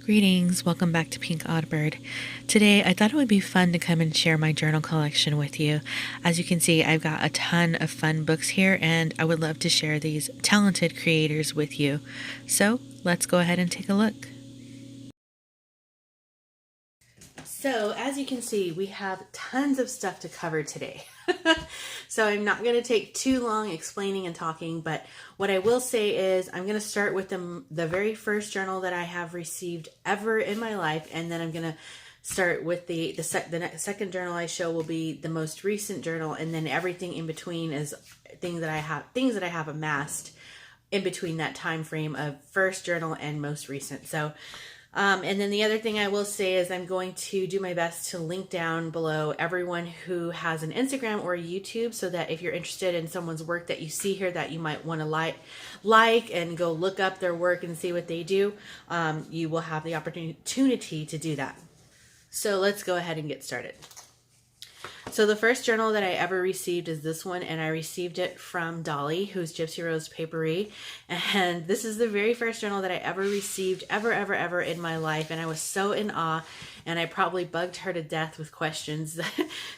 Greetings, welcome back to Pink Oddbird. Today I thought it would be fun to come and share my journal collection with you. As you can see, I've got a ton of fun books here and I would love to share these talented creators with you. So let's go ahead and take a look. So as you can see, we have tons of stuff to cover today. So I'm not going to take too long explaining and talking, but what I will say is I'm going to start with the very first journal that I have received ever in my life, and then I'm going to start with the second journal I show will be the most recent journal, and then everything in between is things that I have amassed in between that time frame of first journal and most recent. So and then the other thing I will say is I'm going to do my best to link down below everyone who has an Instagram or a YouTube, so that if you're interested in someone's work that you see here that you might want to like and go look up their work and see what they do, you will have the opportunity to do that. So let's go ahead and get started. So the first journal that I ever received is this one, and I received it from Dolly, who's Gipsyrose Paperie, and this is the very first journal that I ever received ever in my life, and I was so in awe, and I probably bugged her to death with questions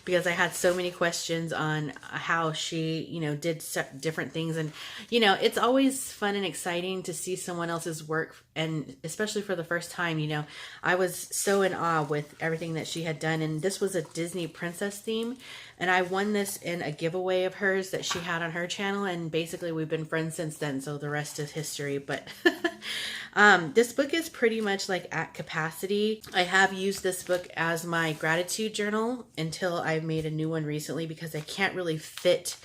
because I had so many questions on how she, did different things, and, it's always fun and exciting to see someone else's work, and especially for the first time, I was so in awe with everything that she had done, and this was a Disney princess theme. And I won this in a giveaway of hers that she had on her channel, and basically we've been friends since then, so the rest is history. But this book is pretty much like at capacity. I have used this book as my gratitude journal until I made a new one recently because I can't really fit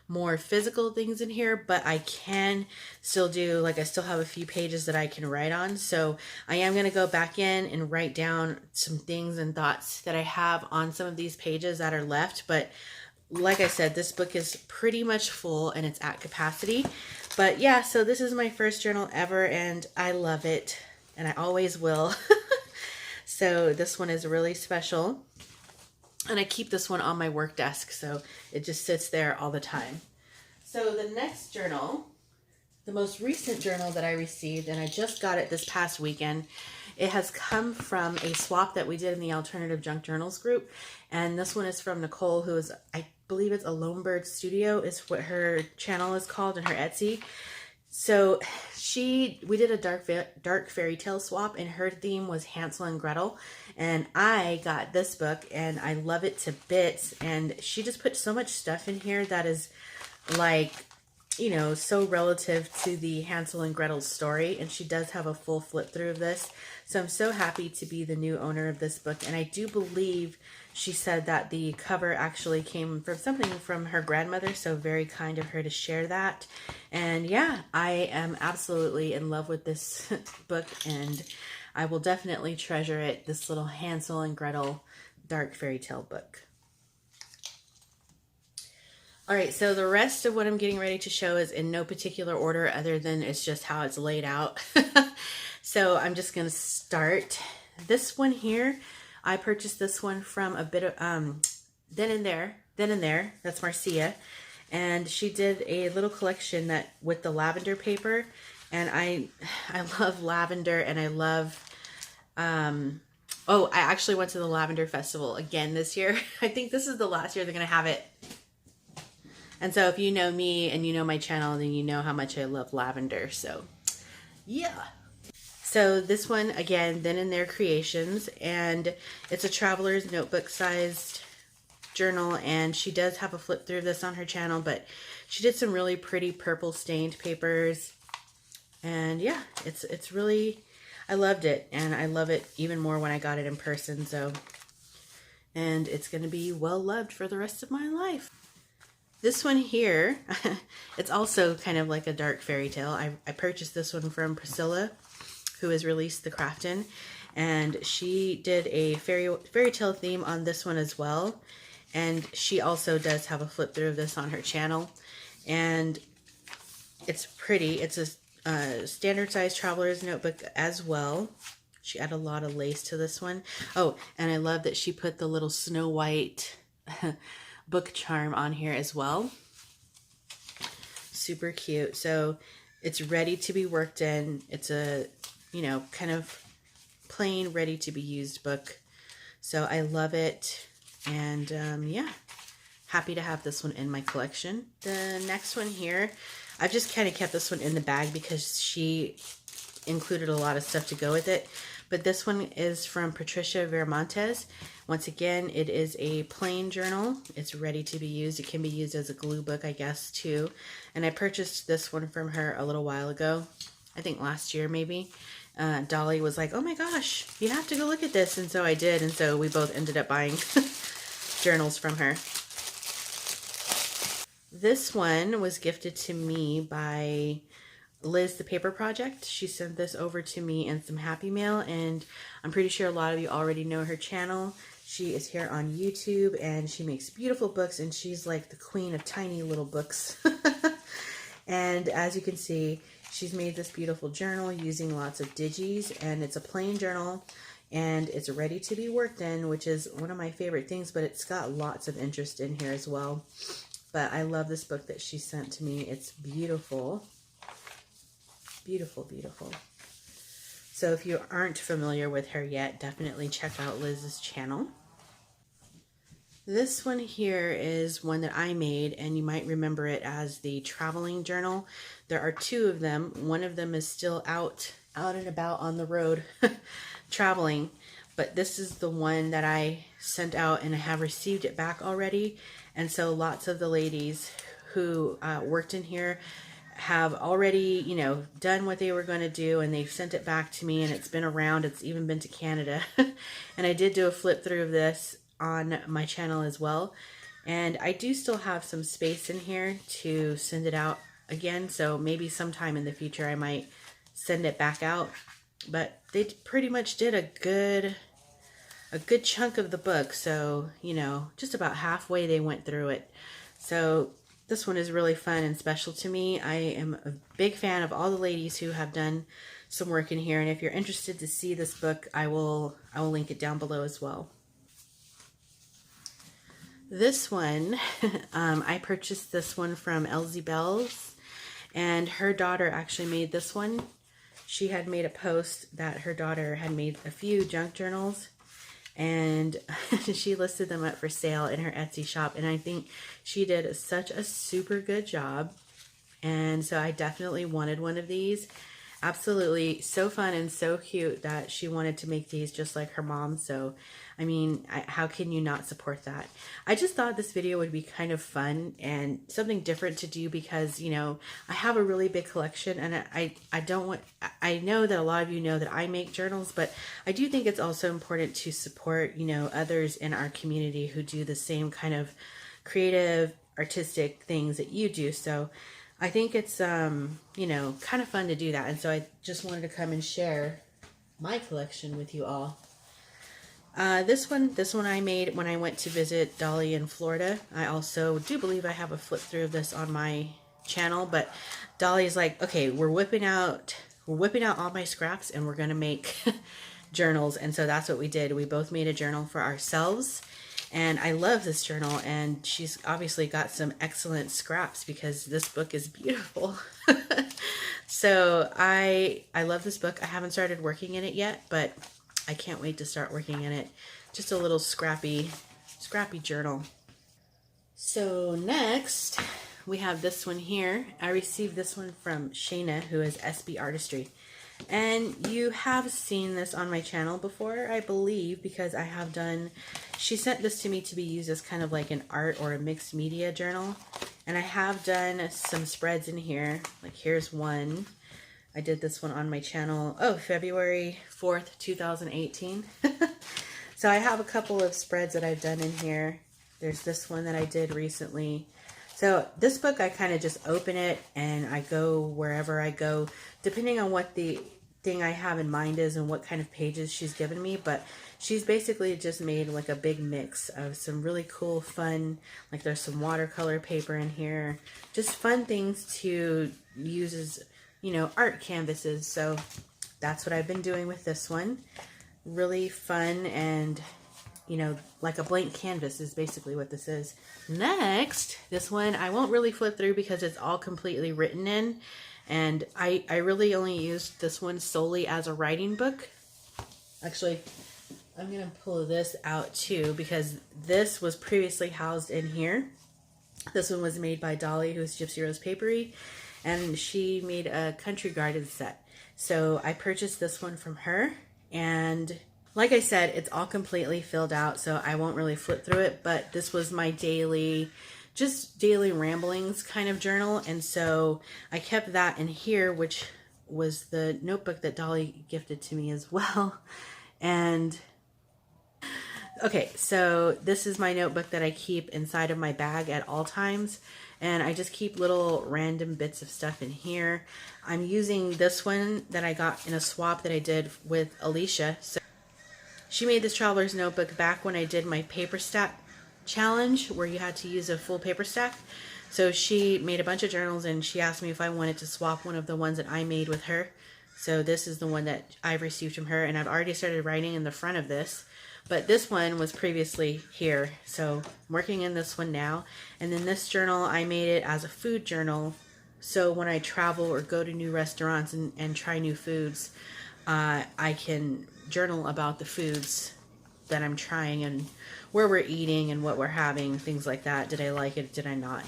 more physical things in here, but I can still do, I still have a few pages that I can write on. So I am going to go back in and write down some things and thoughts that I have on some of these pages that are left. But like I said, this book is pretty much full and it's at capacity. But yeah, so this is my first journal ever and I love it and I always will. So this one is really special. And I keep this one on my work desk, so it just sits there all the time. So the next journal, the most recent journal that I received, and I just got it this past weekend, it has come from a swap that we did in the Alternative Junk Journals group. And this one is from Nicole, who is, I believe it's a LoneBirdStudio is what her channel is called, and her Etsy. So we did a dark fairy tale swap, and her theme was Hansel and Gretel, and I got this book and I love it to bits, and she just put so much stuff in here that is so relative to the Hansel and Gretel story, and she does have a full flip through of this. So I'm so happy to be the new owner of this book, and I do believe she said that the cover actually came from something from her grandmother, so very kind of her to share that. And yeah, I am absolutely in love with this book, and I will definitely treasure it, this little Hansel and Gretel dark fairy tale book. All right, so the rest of what I'm getting ready to show is in no particular order other than it's just how it's laid out. So I'm just going to start. This one here, I purchased this one from a bit of ThenandThere, that's Marcia, and she did a little collection that with the lavender paper, and I love lavender, and I love I actually went to the Lavender Festival again this year. I think this is the last year they're going to have it. And so if you know me and you know my channel, then you know how much I love lavender. So yeah. So this one, again, ThenandThere Creations, and it's a traveler's notebook sized journal, and she does have a flip through of this on her channel, but she did some really pretty purple stained papers. And yeah, it's really, I loved it, and I love it even more when I got it in person. So, and it's going to be well loved for the rest of my life. This one here, it's also kind of like a dark fairy tale. I purchased this one from Priscilla, who has ReleasetheCraftin, and she did a fairy tale theme on this one as well. And she also does have a flip through of this on her channel, and it's pretty. It's a standard size traveler's notebook as well. She added a lot of lace to this one. Oh, and I love that she put the little Snow White book charm on here as well. Super cute. So it's ready to be worked in. It's a, kind of plain, ready to be used book. So I love it. And yeah, happy to have this one in my collection. The next one here, I've just kind of kept this one in the bag because she included a lot of stuff to go with it. But this one is from Patricia Viramontes. Once again, it is a plain journal. It's ready to be used. It can be used as a glue book, I guess, too. And I purchased this one from her a little while ago. I think last year, maybe. Dolly was like, oh my gosh, you have to go look at this. And so I did. And so we both ended up buying journals from her. This one was gifted to me by LizthePaper Project. She sent this over to me in some Happy Mail, and I'm pretty sure a lot of you already know her channel. She is here on YouTube, and she makes beautiful books, and she's like the queen of tiny little books. And as you can see, she's made this beautiful journal using lots of digis, and it's a plain journal, and it's ready to be worked in, which is one of my favorite things, but it's got lots of interest in here as well. But I love this book that she sent to me. It's beautiful. Beautiful, beautiful. So if you aren't familiar with her yet, definitely check out Liz's channel. This one here is one that I made, and you might remember it as the traveling journal. There are two of them. One of them is still out and about on the road traveling, but this is the one that I sent out, and I have received it back already. And so lots of the ladies who worked in here have already, you know, done what they were going to do, and they've sent it back to me, and it's been around. It's even been to Canada. And I did do a flip through of this on my channel as well. And I do still have some space in here to send it out again. So maybe sometime in the future I might send it back out. But they pretty much did a good chunk of the book. So, you know, just about halfway they went through it. So this one is really fun and special to me. I am a big fan of all the ladies who have done some work in here. And if you're interested to see this book, I will link it down below as well. This one, I purchased this one from EllsieBels, and her daughter actually made this one. She had made a post that her daughter had made a few junk journals, and she listed them up for sale in her Etsy shop, and I think she did such a super good job. And so I definitely wanted one of these. Absolutely so fun and so cute that she wanted to make these just like her mom. So I mean, how can you not support that? I just thought this video would be kind of fun and something different to do because, you know, I have a really big collection, and I know that a lot of you know that I make journals, but I do think it's also important to support, you know, others in our community who do the same kind of creative, artistic things that you do. So I think it's, you know, kind of fun to do that. And so I just wanted to come and share my collection with you all. This one I made when I went to visit Dolly in Florida. I also do believe I have a flip through of this on my channel, but Dolly's like, okay, we're whipping out all my scraps and we're going to make journals. And so that's what we did. We both made a journal for ourselves, and I love this journal, and she's obviously got some excellent scraps because this book is beautiful. So I love this book. I haven't started working in it yet, but I can't wait to start working in it. Just a little scrappy journal. So next we have this one here. I received this one from Shayna, who is SB Artistry. And you have seen this on my channel before, I believe, because I have done, she sent this to me to be used as kind of like an art or a mixed media journal. And I have done some spreads in here. Like here's one. I did this one on my channel, February 4th, 2018. So I have a couple of spreads that I've done in here. There's this one that I did recently. So this book, I kind of just open it and I go wherever I go, depending on what the thing I have in mind is and what kind of pages she's given me. But she's basically just made like a big mix of some really cool, fun, like there's some watercolor paper in here, just fun things to use as, you know, art canvases. So that's what I've been doing with this one. Really fun, and you know, like a blank canvas is basically what this is. Next, this one I won't really flip through because it's all completely written in, and I really only used this one solely as a writing book. Actually, I'm going to pull this out too because this was previously housed in here. This one was made by Dolly, who's Gipsyrose Paperie, and she made a country garden set. So I purchased this one from her, and like I said, it's all completely filled out, so I won't really flip through it, but this was my daily ramblings kind of journal, and so I kept that in here, which was the notebook that Dolly gifted to me as well. And okay, so this is my notebook that I keep inside of my bag at all times, and I just keep little random bits of stuff in here. I'm using this one that I got in a swap that I did with Alisha. So she made this traveler's notebook back when I did my paper stack challenge where you had to use a full paper stack. So she made a bunch of journals and she asked me if I wanted to swap one of the ones that I made with her. So this is the one that I've received from her, and I've already started writing in the front of this. But this one was previously here, so I'm working in this one now. And then this journal, I made it as a food journal. So when I travel or go to new restaurants and try new foods, I can journal about the foods that I'm trying and where we're eating and what we're having, things like that. Did I like it? Did I not?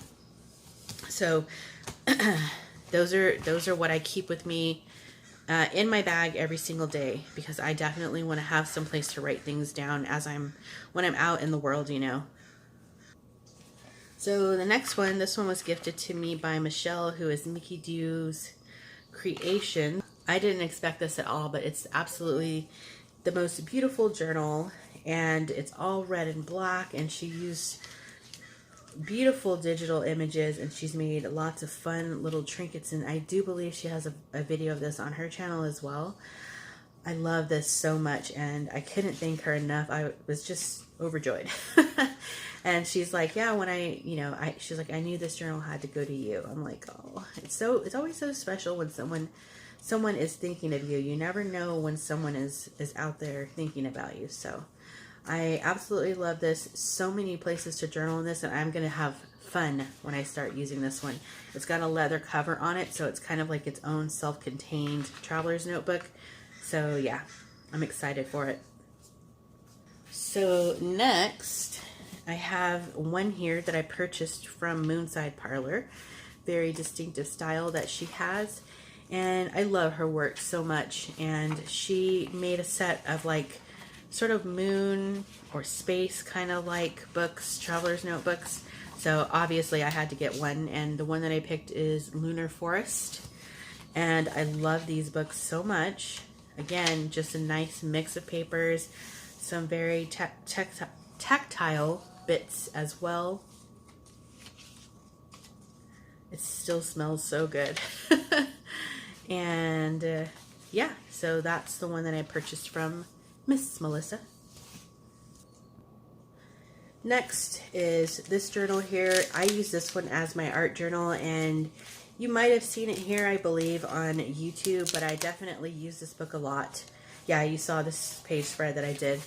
So those are what I keep with me in my bag every single day, because I definitely want to have some place to write things down when I'm out in the world, you know. So the next one, this one was gifted to me by Michelle, who is Mickeedoos Creations. I didn't expect this at all, but it's absolutely the most beautiful journal, and it's all red and black, and she used beautiful digital images, and she's made lots of fun little trinkets, and I do believe she has a video of this on her channel as well. I love this so much, and I couldn't thank her enough. I was just overjoyed. And she's like, yeah, when she's like, I knew this journal had to go to you. I'm like, oh, it's always so special when someone is thinking of you. You never know when someone is out there thinking about you. So I absolutely love this. So many places to journal in this, and I'm going to have fun when I start using this one. It's got a leather cover on it, so it's kind of like its own self-contained traveler's notebook. So yeah, I'm excited for it. So next, I have one here that I purchased from MoonsideParlour. Very distinctive style that she has, and I love her work so much. And she made a set of like sort of moon or space kind of like books, traveler's notebooks. So obviously I had to get one, and the one that I picked is Lunar Forest, and I love these books so much. Again, just a nice mix of papers, some very tactile bits as well. It still smells so good. And yeah, so that's the one that I purchased from Miss Melissa. Next is this journal here. I use this one as my art journal, and you might have seen it here, I believe, on YouTube, but I definitely use this book a lot. Yeah, you saw this page spread that I did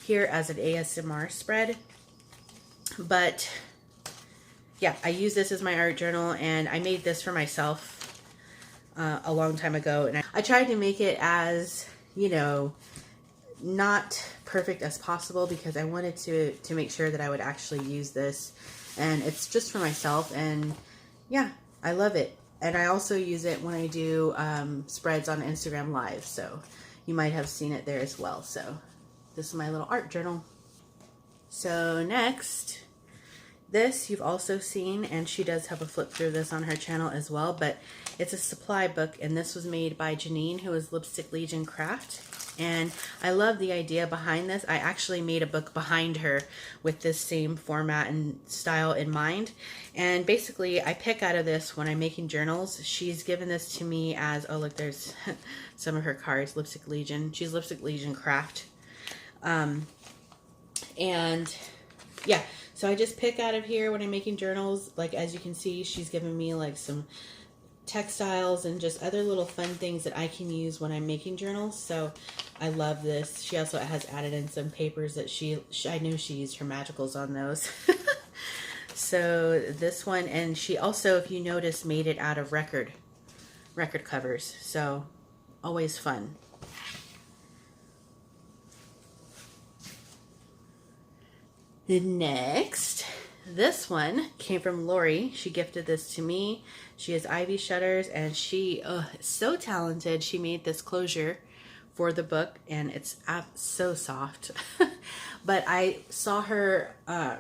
here as an ASMR spread. But yeah, I use this as my art journal, and I made this for myself a long time ago. And I tried to make it as, you know, not perfect as possible, because I wanted to make sure that I would actually use this. And it's just for myself, and yeah, I love it. And I also use it when I do spreads on Instagram Live, so you might have seen it there as well. So this is my little art journal. So next, this you've also seen, and she does have a flip through this on her channel as well, but it's a supply book, and this was made by Janine, who is LipstickLegionCraft. And I love the idea behind this. I actually made a book behind her with this same format and style in mind. And basically, I pick out of this when I'm making journals. She's given this to me as, oh look, there's some of her cards, Lipstick Legion. She's LipstickLegionCraft. And yeah, so I just pick out of here when I'm making journals. Like, as you can see, she's given me like some textiles and just other little fun things that I can use when I'm making journals. So I love this. She also has added in some papers that I knew she used her magicals on those. So this one, and she also, if you notice, made it out of record covers. So always fun. Next, this one came from Lori. She gifted this to me. She is IvyShutters, and she is so talented. She made this closure for the book, and it's so soft. But I saw her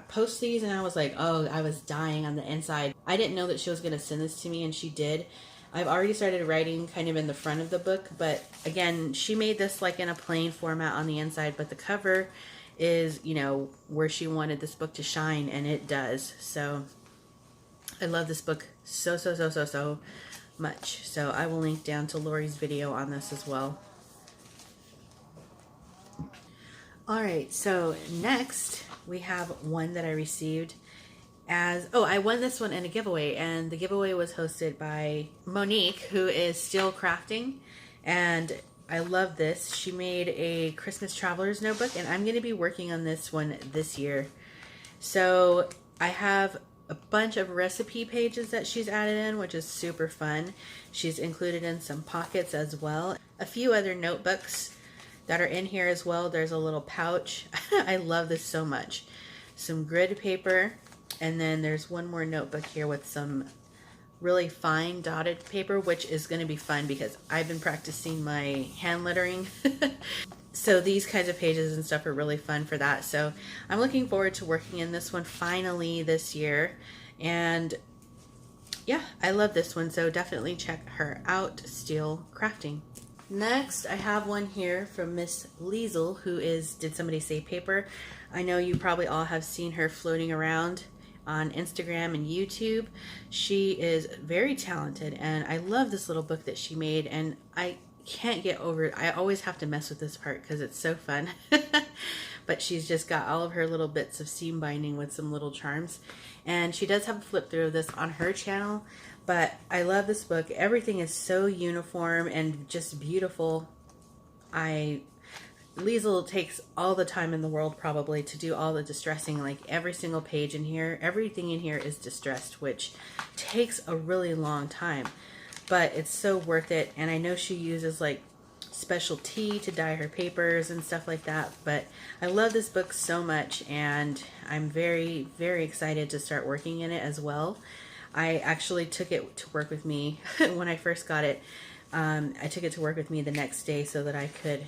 post these, and I was like, oh, I was dying on the inside. I didn't know that she was going to send this to me, and she did. I've already started writing kind of in the front of the book, but again, she made this like in a plain format on the inside, but the cover is, you know, where she wanted this book to shine, and it does. So I love this book so much. So I will link down to Lori's video on this as well. Alright, so next we have one that I received as, I won this one in a giveaway, and the giveaway was hosted by Monique, who is Steele Crafting, and I love this. She made a Christmas Traveler's Notebook, and I'm going to be working on this one this year. So I have a bunch of recipe pages that she's added in, which is super fun. She's included in some pockets as well. A few other notebooks that are in here as well. There's a little pouch. I love this so much. Some grid paper, and then there's one more notebook here with some really fine dotted paper, which is going to be fun because I've been practicing my hand lettering. So these kinds of pages and stuff are really fun for that. So I'm looking forward to working in this one finally this year. And yeah, I love this one. So definitely check her out, Steele Crafting. Next, I have one here from Miss Liesel, who is DidsomebodySayPaper. I know you probably all have seen her floating around on Instagram and YouTube. She is very talented, and I love this little book that she made, and I can't get over it. I always have to mess with this part because it's so fun. But she's just got all of her little bits of seam binding with some little charms, and she does have a flip through of this on her channel. But I love this book. Everything is so uniform and just beautiful. Liesel takes all the time in the world probably to do all the distressing. Like every single page in here, everything in here is distressed, which takes a really long time, but it's so worth it. And I know she uses like special tea to dye her papers and stuff like that, but I love this book so much, and I'm very excited to start working in it as well. I actually took it to work with me when I first got it. I took it to work with me the next day so that I could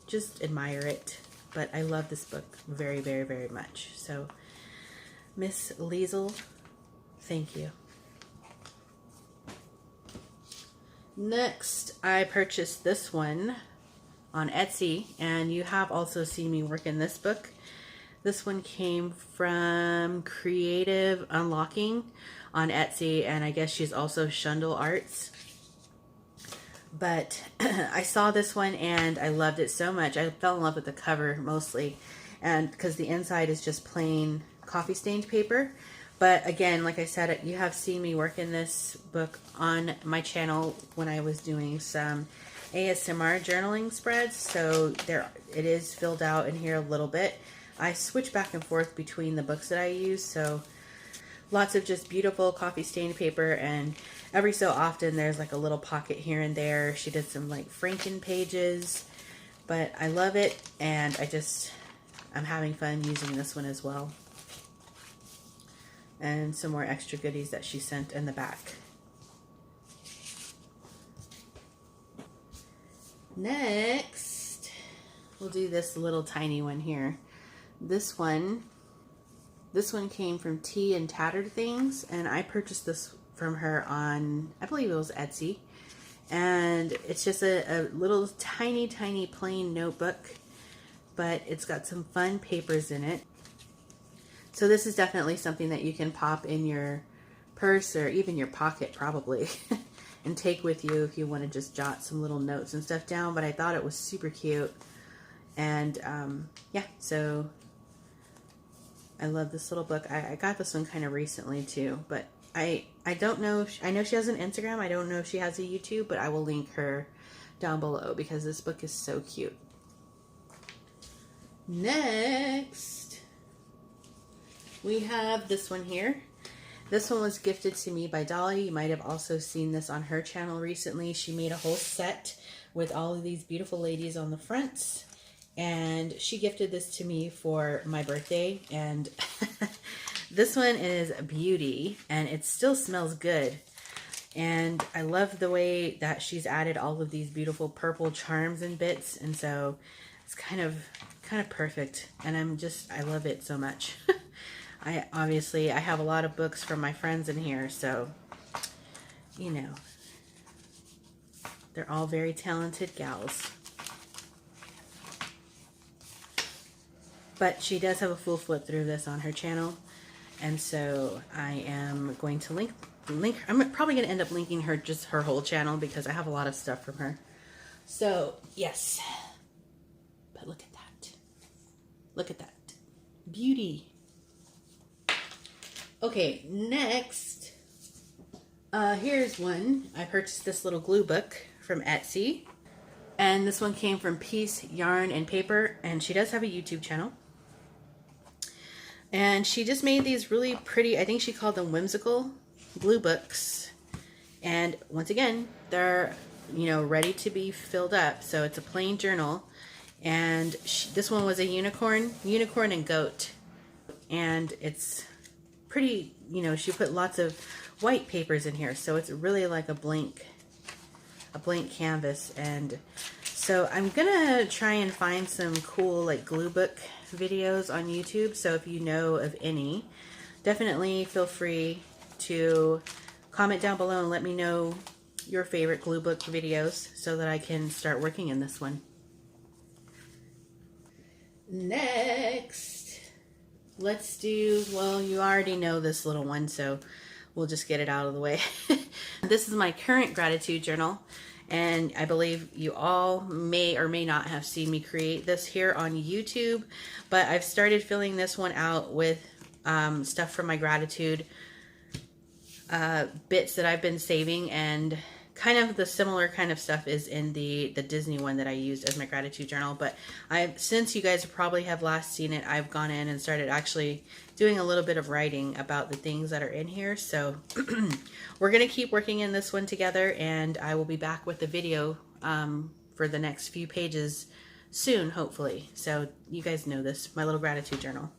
just admire it. But I love this book very much. So Miss Liesel, thank you. Next, I purchased this one on Etsy, and you have also seen me work in this book. This one came from CreativeUnlocking on Etsy, and I guess she's also Shundle Arts. But I saw this one and I loved it so much. I fell in love with the cover mostly, and because the inside is just plain coffee stained paper. But again, like I said, you have seen me work in this book on my channel when I was doing some ASMR journaling spreads. So there it is filled out in here a little bit. I switch back and forth between the books that I use, so lots of just beautiful coffee stained paper, and every so often there's like a little pocket here and there. She did some like Franken pages, but I love it, and I'm having fun using this one as well. And some more extra goodies that she sent in the back. Next, we'll do this little tiny one here. This one came from TeaAndTatteredThings, and I purchased this from her on, I believe it was Etsy. And it's just a little tiny plain notebook, but it's got some fun papers in it. So this is definitely something that you can pop in your purse or even your pocket probably and take with you if you want to just jot some little notes and stuff down. But I thought it was super cute, and yeah, so I love this little book. I got this one kind of recently too, but I don't know. I know she has an Instagram. I don't know if she has a YouTube, but I will link her down below because this book is so cute. Next, we have this one here. This one was gifted to me by Dolly. You might have also seen this on her channel recently. She made a whole set with all of these beautiful ladies on the fronts. and she gifted this to me for my birthday, and this one is a beauty, and it still smells good. And I love the way that she's added all of these beautiful purple charms and bits, and so it's kind of perfect, and I love it so much. I have a lot of books from my friends in here, so you know, they're all very talented gals. But she does have a full flip through this on her channel, and so I am going to link. I'm probably going to end up linking her whole channel because I have a lot of stuff from her. So yes, but look at that. Look at that beauty. Okay, next, here's one. I purchased this little glue book from Etsy, and this one came from PeaceYarnandPaper, and she does have a YouTube channel. And she just made these really pretty, I think she called them whimsical glue books. And once again, they're, you know, ready to be filled up. So it's a plain journal. And this one was a unicorn and goat. And it's pretty, you know, she put lots of white papers in here. So it's really like a blank canvas. And so I'm gonna try and find some cool like glue book videos on YouTube. So if you know of any, definitely feel free to comment down below and let me know your favorite glue book videos so that I can start working in this one. Next, let's do, well, you already know this little one, so we'll just get it out of the way. This is my current gratitude journal. And I believe you all may or may not have seen me create this here on YouTube, but I've started filling this one out with stuff from my gratitude bits that I've been saving, and kind of the similar kind of stuff is in the Disney one that I used as my gratitude journal. But since you guys probably have last seen it, I've gone in and started actually doing a little bit of writing about the things that are in here. So we're going to keep working in this one together, and I will be back with the video for the next few pages soon, hopefully. So you guys know this, my little gratitude journal.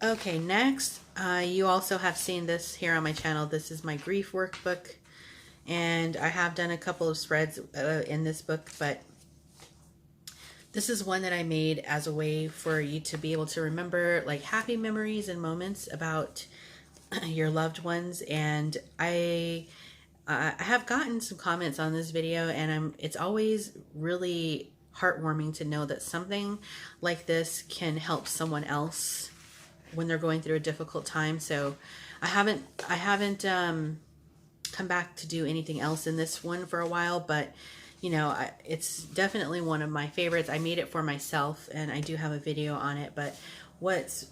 Okay, next, you also have seen this here on my channel. This is my grief workbook, and I have done a couple of spreads in this book, but this is one that I made as a way for you to be able to remember like happy memories and moments about your loved ones. And I have gotten some comments on this video, and it's always really heartwarming to know that something like this can help someone else when they're going through a difficult time. So I haven't come back to do anything else in this one for a while, but you know, it's definitely one of my favorites. I made it for myself, and I do have a video on it. But what's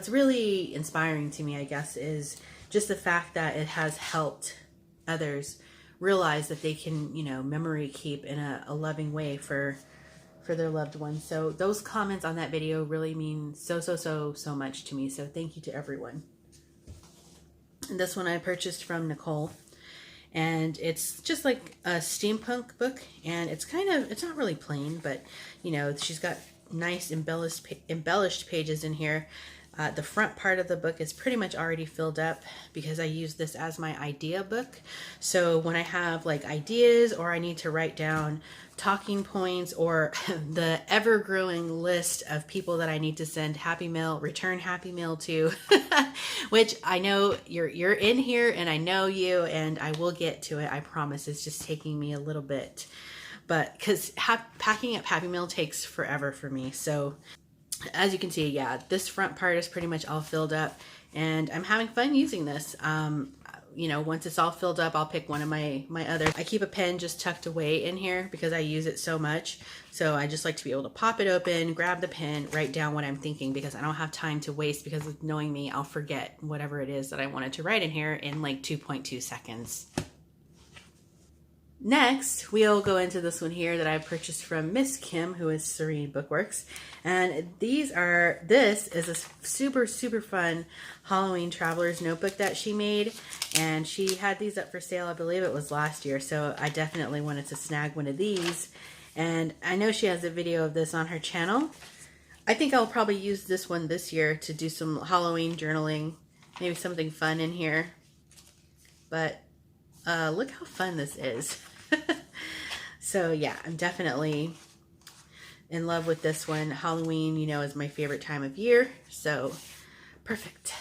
really inspiring to me, I guess, is just the fact that it has helped others realize that they can, you know, memory keep in a loving way for their loved ones. So those comments on that video really mean so much to me. So thank you to everyone. And this one I purchased from Nicole, and it's just like a steampunk book, and it's not really plain, but you know, she's got nice embellished pages in here. The front part of the book is pretty much already filled up because I use this as my idea book. So when I have like ideas, or I need to write down talking points, or the ever-growing list of people that I need to send happy mail, return happy mail to, which I know you're in here, and I know you, and I will get to it. I promise. It's just taking me a little bit, but because packing up happy mail takes forever for me. So as you can see, yeah, this front part is pretty much all filled up, and I'm having fun using this. You know, once it's all filled up, I'll pick one of my other. I keep a pen just tucked away in here because I use it so much. So I just like to be able to pop it open, grab the pen, write down what I'm thinking, because I don't have time to waste, because knowing me, I'll forget whatever it is that I wanted to write in here in like 2.2 seconds. Next, we'll go into this one here that I purchased from Miss Kim, who is Serene Bookworks. And this is a super fun Halloween Traveler's Notebook that she made. And she had these up for sale, I believe it was last year. So I definitely wanted to snag one of these. And I know she has a video of this on her channel. I think I'll probably use this one this year to do some Halloween journaling. Maybe something fun in here. But look how fun this is. So yeah, I'm definitely in love with this one. Halloween, you know, is my favorite time of year. So perfect.